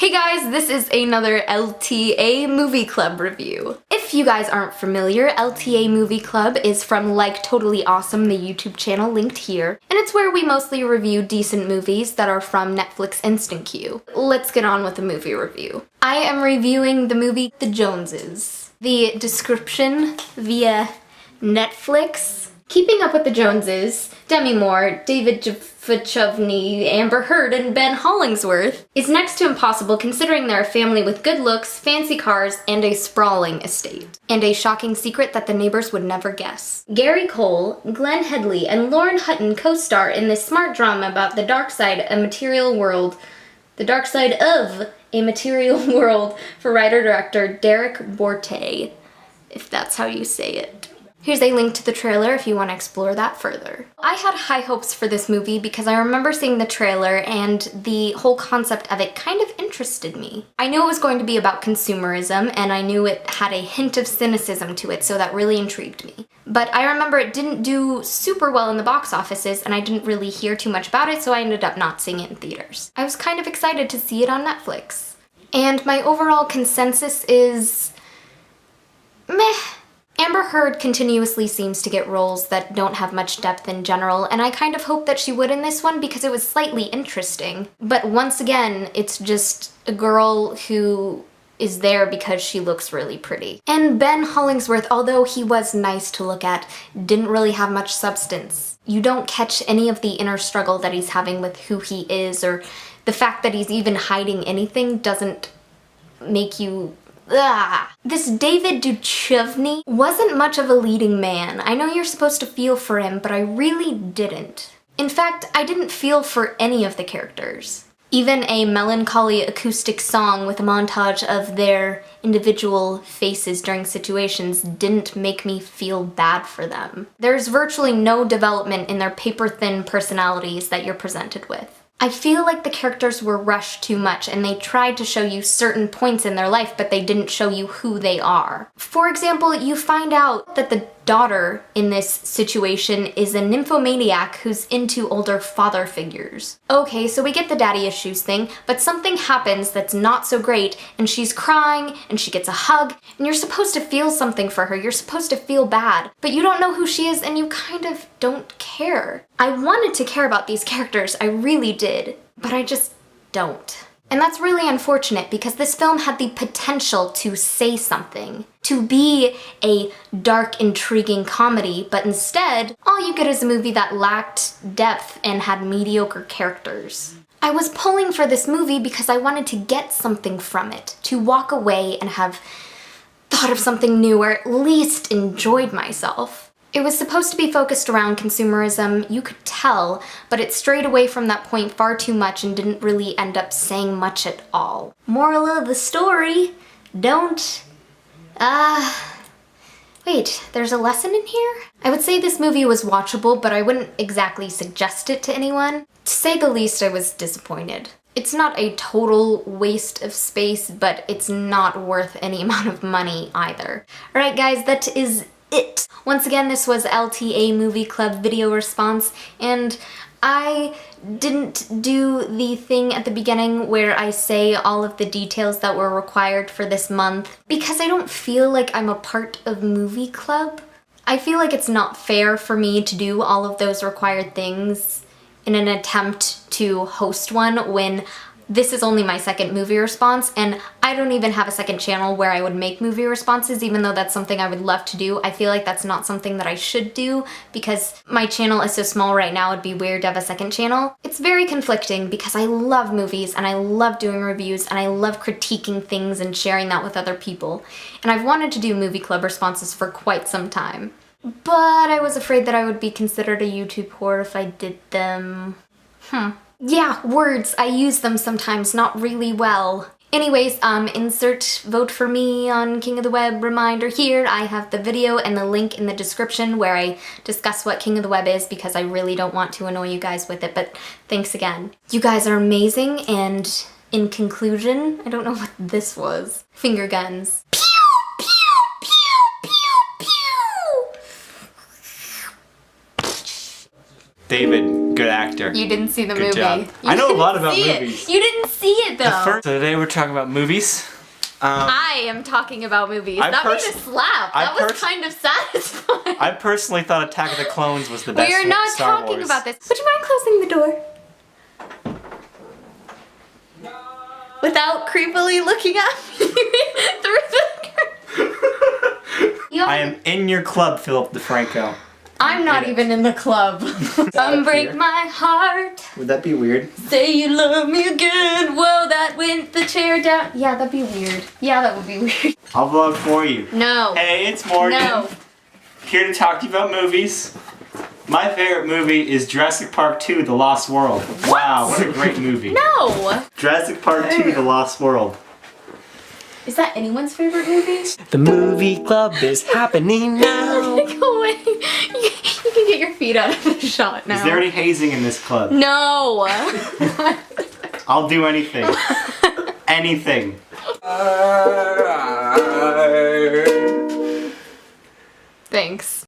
Hey guys, this is another LTA Movie Club review. If you guys aren't familiar, LTA Movie Club is from Like Totally Awesome, the YouTube channel linked here, and it's where we mostly review decent movies that are from Netflix Instant Queue. Let's get on with the movie review. I am reviewing the movie The Joneses. The description via Netflix. Keeping Up with the Joneses, Demi Moore, David Duchovny, Amber Heard, and Ben Hollingsworth is next to impossible considering they're a family with good looks, fancy cars, and a sprawling estate. And a shocking secret that the neighbors would never guess. Gary Cole, Glenn Headley, and Lauren Hutton co-star in this smart drama about the dark side of a material world for writer-director Derek Borte, if that's how you say it. Here's a link to the trailer if you want to explore that further. I had high hopes for this movie because I remember seeing the trailer and the whole concept of it kind of interested me. I knew it was going to be about consumerism and I knew it had a hint of cynicism to it, so that really intrigued me. But I remember it didn't do super well in the box offices and I didn't really hear too much about it, so I ended up not seeing it in theaters. I was kind of excited to see it on Netflix. And my overall consensus is meh. Amber Heard continuously seems to get roles that don't have much depth in general, and I kind of hoped that she would in this one because it was slightly interesting. But once again, it's just a girl who is there because she looks really pretty. And Ben Hollingsworth, although he was nice to look at, didn't really have much substance. You don't catch any of the inner struggle that he's having with who he is, or the fact that he's even hiding anything doesn't make you This David Duchovny wasn't much of a leading man. I know you're supposed to feel for him, but I really didn't. In fact, I didn't feel for any of the characters. Even a melancholy acoustic song with a montage of their individual faces during situations didn't make me feel bad for them. There's virtually no development in their paper-thin personalities that you're presented with. I feel like the characters were rushed too much and they tried to show you certain points in their life, but they didn't show you who they are. For example, you find out that the daughter in this situation is a nymphomaniac who's into older father figures. Okay, so we get the daddy issues thing, but something happens that's not so great and she's crying and she gets a hug and you're supposed to feel something for her, you're supposed to feel bad, but you don't know who she is and you kind of don't care. I wanted to care about these characters, I really did, but I just don't. And that's really unfortunate because this film had the potential to say something, to be a dark, intriguing comedy, but instead, all you get is a movie that lacked depth and had mediocre characters. I was pulling for this movie because I wanted to get something from it, to walk away and have thought of something new or at least enjoyed myself. It was supposed to be focused around consumerism, you could tell, but it strayed away from that point far too much and didn't really end up saying much at all. Moral of the story, don't, wait, there's a lesson in here? I would say this movie was watchable, but I wouldn't exactly suggest it to anyone. To say the least, I was disappointed. It's not a total waste of space, but it's not worth any amount of money either. Alright guys, that is it. Once again, this was LTA Movie Club video response, and I didn't do the thing at the beginning where I say all of the details that were required for this month because I don't feel like I'm a part of Movie Club. I feel like it's not fair for me to do all of those required things in an attempt to host one when this is only my second movie response, and I don't even have a second channel where I would make movie responses, even though that's something I would love to do. I feel like that's not something that I should do because my channel is so small right now, it'd be weird to have a second channel. It's very conflicting because I love movies and I love doing reviews and I love critiquing things and sharing that with other people. And I've wanted to do movie club responses for quite some time. But I was afraid that I would be considered a YouTube whore if I did them. Yeah, words. I use them sometimes not really well. Anyways, insert vote for me on King of the Web reminder here. I have the video and the link in the description where I discuss what King of the Web is because I really don't want to annoy you guys with it, but thanks again. You guys are amazing, and in conclusion, I don't know what this was. Finger guns. Pew! Pew! Pew! Pew! Pew! David. Good actor. You didn't see the Good movie. job. You I know a didn't lot about see it. movies. You didn't see it though. So today we're talking about movies. I am talking about movies. That made a slap. That was kind of satisfying. I personally thought Attack of the Clones was the best. We are not Star talking Wars. about this. Would you mind closing the door? Without creepily looking at me through the curtain. I am in your club, Philip DeFranco. I'm not even in the club. Unbreak my heart. Would that be weird? Say you love me again. Whoa, that went the chair down. Yeah, that'd be weird. Yeah, that would be weird. I'll vlog for you. No. Hey, it's Morgan. No. Here to talk to you about movies. My favorite movie is Jurassic Park 2: The Lost World. What? Wow, what a great movie. No. Jurassic Park 2: The Lost World. Is that anyone's favorite movie? The movie club is happening now. Go away. You can get your feet out of the shot now. Is there any hazing in this club? No. I'll do anything. Anything. Thanks.